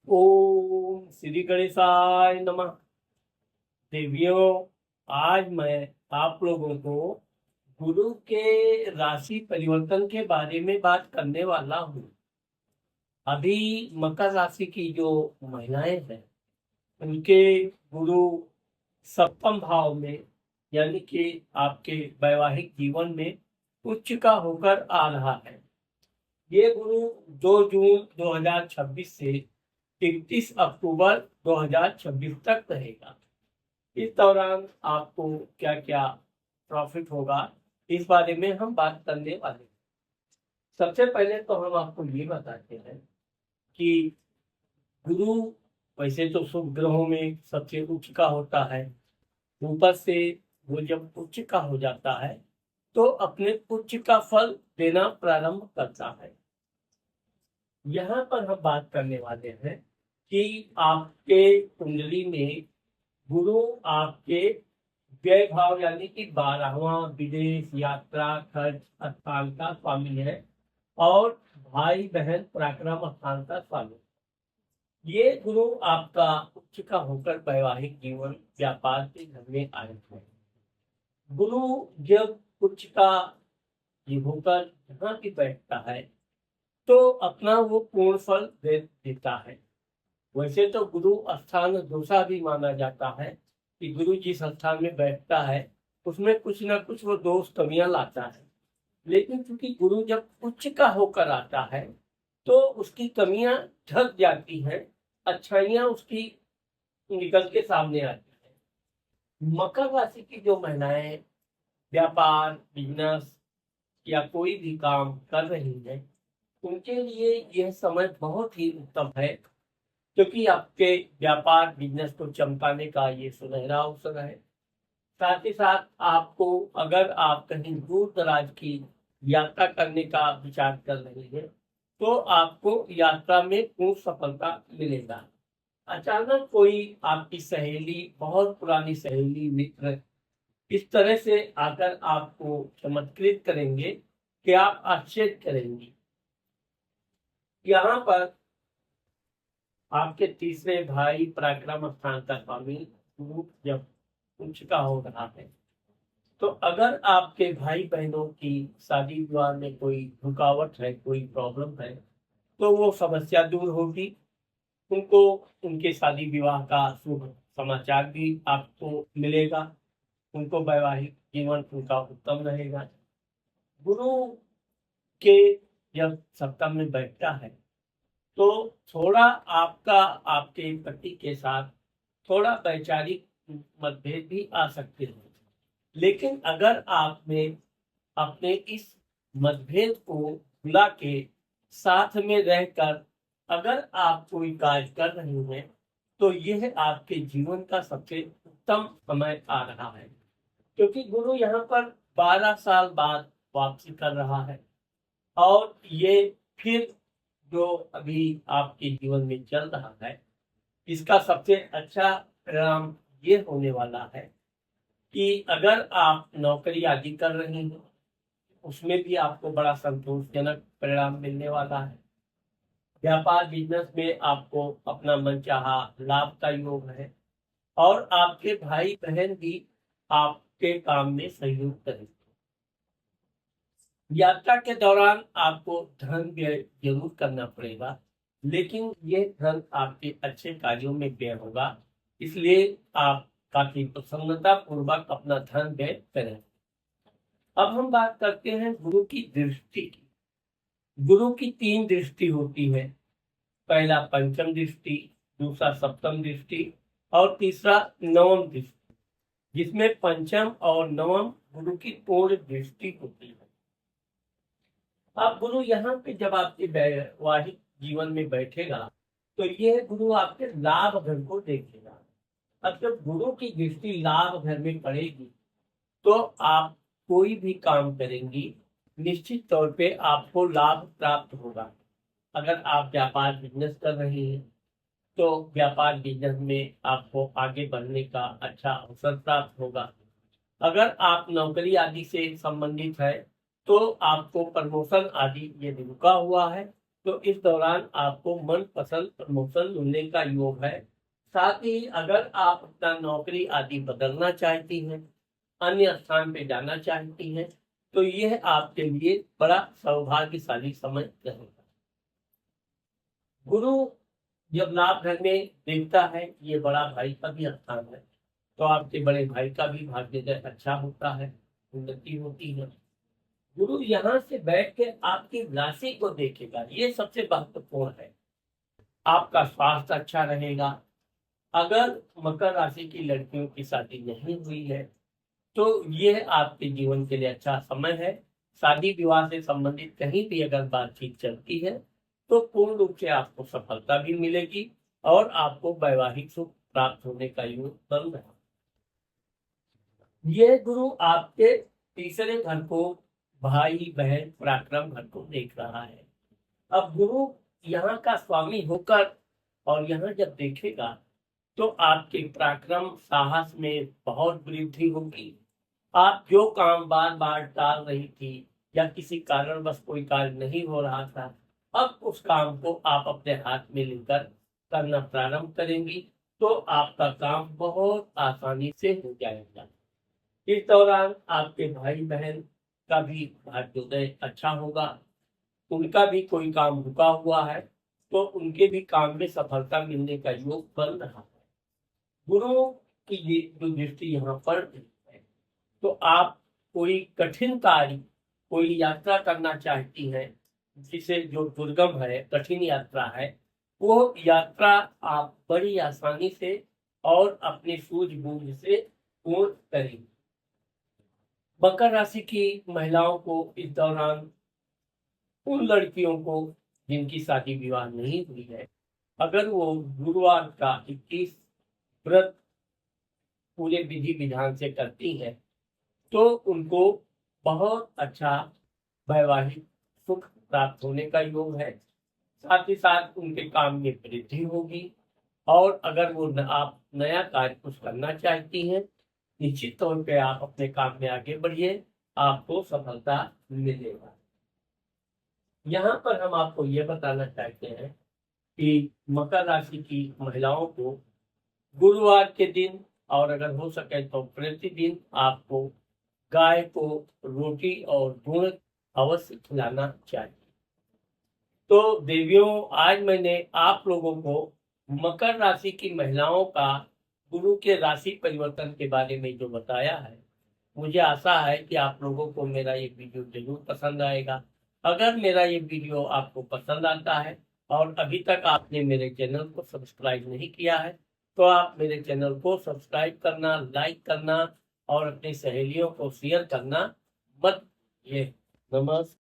ओम श्री गणेशाय नमः। देवियों, आज मैं आप लोगों को गुरु के राशि परिवर्तन के बारे में बात करने वाला हूँ। अभी मकर राशि की जो महिलाएं हैं उनके गुरु सप्तम भाव में, यानी कि आपके वैवाहिक जीवन में उच्च का होकर आ रहा है। ये गुरु 2 जून 2026 से 31 अक्टूबर 2026 तक रहेगा। इस दौरान आपको क्या क्या प्रॉफिट होगा, इस बारे में हम बात करने वाले हैं। सबसे पहले तो हम आपको ये बताते हैं कि गुरु वैसे तो शुभ ग्रहों में सबसे उच्च का होता है। ऊपर से वो जब उच्च का हो जाता है तो अपने उच्च का फल देना प्रारंभ करता है। यहाँ पर हम बात करने वाले हैं कि आपके कुंडली में गुरु आपके व्यय भाव यानी कि 12वां विदेश यात्रा खर्च स्थान का स्वामी है और भाई बहन पराक्रम स्थान का स्वामी। ये गुरु आपका उच्च का होकर वैवाहिक जीवन व्यापार के घर में आए हैं। गुरु जब उच्च का ये होकर यहाँ भी बैठता है तो अपना वो पूर्ण फल देता है। वैसे तो गुरु स्थान दोषा भी माना जाता है कि गुरु जिस स्थान में बैठता है उसमें कुछ ना कुछ वो दोष कमियां लाता है, लेकिन क्योंकि गुरु जब उच्च का होकर आता है तो उसकी कमियां ढक जाती हैं, अच्छाइयां उसकी निकल के सामने आती है। मकर राशि की जो महिलाएं व्यापार बिजनेस या कोई भी काम कर रही है उनके लिए यह समय बहुत ही उत्तम है, क्योंकि आपके व्यापार बिजनेस को चमकाने का ये सुनहरा अवसर है। साथ ही साथ आपको, अगर आप कहीं दूर दराज की यात्रा करने का विचार कर रहे हैं तो आपको यात्रा में पूर्ण सफलता मिलेगा। अचानक कोई आपकी सहेली, बहुत पुरानी सहेली, मित्र इस तरह से आकर आपको चमत्कृत करेंगे कि आप आश्चर्य करेंगी। यहाँ पर आपके तीसरे भाई पराक्रम स्थान का स्वामी गुरु जब उच्च का हो रहा है तो अगर आपके भाई बहनों की शादी विवाह में कोई रुकावट है, कोई प्रॉब्लम है, तो वो समस्या दूर होगी। उनको उनके शादी विवाह का शुभ समाचार भी आपको मिलेगा। उनको वैवाहिक जीवन उनका उत्तम रहेगा। गुरु के जब सप्तम में बैठता है तो थोड़ा आपका आपके पति के साथ थोड़ा वैचारिक मतभेद भी आ सकते हैं, लेकिन अगर आपने अपने इस मतभेद को भुला के साथ में रहकर अगर आप कोई कार्य कर रहे हैं तो यह आपके जीवन का सबसे उत्तम समय आ रहा है, क्योंकि गुरु यहाँ पर 12 साल बाद वापसी कर रहा है और ये फिर जो अभी आपके जीवन में चल रहा है इसका सबसे अच्छा परिणाम ये होने वाला है कि अगर आप नौकरी आदि कर रहे हैं उसमें भी आपको बड़ा संतोषजनक परिणाम मिलने वाला है। व्यापार बिजनेस में आपको अपना मनचाहा लाभ का योग है और आपके भाई बहन भी आपके काम में सहयोग करेंगे। यात्रा के दौरान आपको धन व्यय जरूर करना पड़ेगा, लेकिन ये धन आपके अच्छे कार्यों में व्यय होगा, इसलिए आप काफी प्रसन्नता पूर्वक अपना धन व्यय करें। अब हम बात करते हैं गुरु की दृष्टि की। गुरु की 3 दृष्टि होती है। पहला पंचम दृष्टि, दूसरा सप्तम दृष्टि और तीसरा नवम दृष्टि, जिसमें पंचम और नवम गुरु की पूर्ण दृष्टि होती है। अब गुरु यहाँ पे जब आपके वैवाहिक जीवन में बैठेगा तो यह गुरु आपके लाभ घर को देखेगा। अब जब गुरु की दृष्टि लाभ घर में पड़ेगी तो आप कोई भी काम करेंगी निश्चित तौर पे आपको लाभ प्राप्त होगा। अगर आप व्यापार बिजनेस कर रहे हैं तो व्यापार बिजनेस में आपको आगे बढ़ने का अच्छा अवसर प्राप्त होगा। अगर आप नौकरी आदि से संबंधित है तो आपको प्रमोशन आदि यदि रुका हुआ है तो इस दौरान आपको मनपसंद प्रमोशन मिलने का योग है। साथ ही अगर आप अपना नौकरी आदि बदलना चाहती हैं, अन्य स्थान पे जाना चाहती हैं, तो यह आपके लिए बड़ा सौभाग्यशाली समय रहेगा। गुरु जब लाभ घर में देखता है, ये बड़ा भाई का भी स्थान है, तो आपके बड़े भाई का भी भाग्योदय अच्छा होता है, उन्नति होती है। गुरु यहाँ से बैठ के आपकी राशि को देखेगा, ये सबसे महत्वपूर्ण है। आपका स्वास्थ्य अच्छा रहेगा। अगर मकर राशि की लड़कियों की शादी नहीं हुई है, तो यह आपके जीवन के लिए अच्छा समय है। शादी विवाह से संबंधित कहीं भी अगर बातचीत चलती है, तो पूर्ण रूप से आपको सफलता भी मिलेगी और आपको वैवाहिक सुख प्राप्त होने का योग बन रहा है। यह गुरु आपके तीसरे घर को, भाई बहन पराक्रम घर को देख रहा है। अब गुरु यहाँ का स्वामी होकर और यहाँ जब देखेगा, तो आपके पराक्रम साहस में बहुत वृद्धि होगी। आप जो काम बार बार टाल रही थी या किसी कारणवश कोई कार्य नहीं हो रहा था, अब उस काम को आप अपने हाथ में लेकर करना प्रारंभ करेंगी, तो आपका काम बहुत आसानी से हो जाएगा। इस दौरान आपके भाई बहन का भी भाग्योदय अच्छा होगा। उनका भी कोई काम रुका हुआ है, तो उनके भी काम में सफलता मिलने का योग बन रहा है। गुरु की ये जो दृष्टि यहाँ पड़ रही है, तो आप कोई कठिन कार्य, कोई यात्रा करना चाहती हैं, जिसे जो दुर्गम है, कठिन यात्रा है, वो यात्रा आप बड़ी आसानी से और अपनी सूझबूझ से पूर्ण करेंगे। मकर राशि की महिलाओं को इस दौरान, उन लड़कियों को जिनकी शादी विवाह नहीं हुई है, अगर वो गुरुवार का 21 व्रत पूरे विधि विधान से करती है, तो उनको बहुत अच्छा वैवाहिक सुख प्राप्त होने का योग है। साथ ही साथ उनके काम में वृद्धि होगी। और अगर वो आप नया कार्य कुछ करना चाहती हैं, निश्चित तौर पे आप अपने काम में आगे बढ़िए, आपको सफलता मिलेगा। यहाँ पर हम आपको ये बताना चाहते हैं कि मकर राशि की महिलाओं को गुरुवार के दिन, और अगर हो सके तो प्रतिदिन, आपको गाय को रोटी और गुड़ अवश्य खिलाना चाहिए। तो देवियों, आज मैंने आप लोगों को मकर राशि की महिलाओं का गुरु के राशि परिवर्तन के बारे में जो बताया है, मुझे आशा है कि आप लोगों को मेरा ये वीडियो जरूर पसंद आएगा। अगर मेरा ये वीडियो आपको पसंद आता है और अभी तक आपने मेरे चैनल को सब्सक्राइब नहीं किया है, तो आप मेरे चैनल को सब्सक्राइब करना, लाइक करना और अपनी सहेलियों को शेयर करना मत भूलिए। नमस्कार।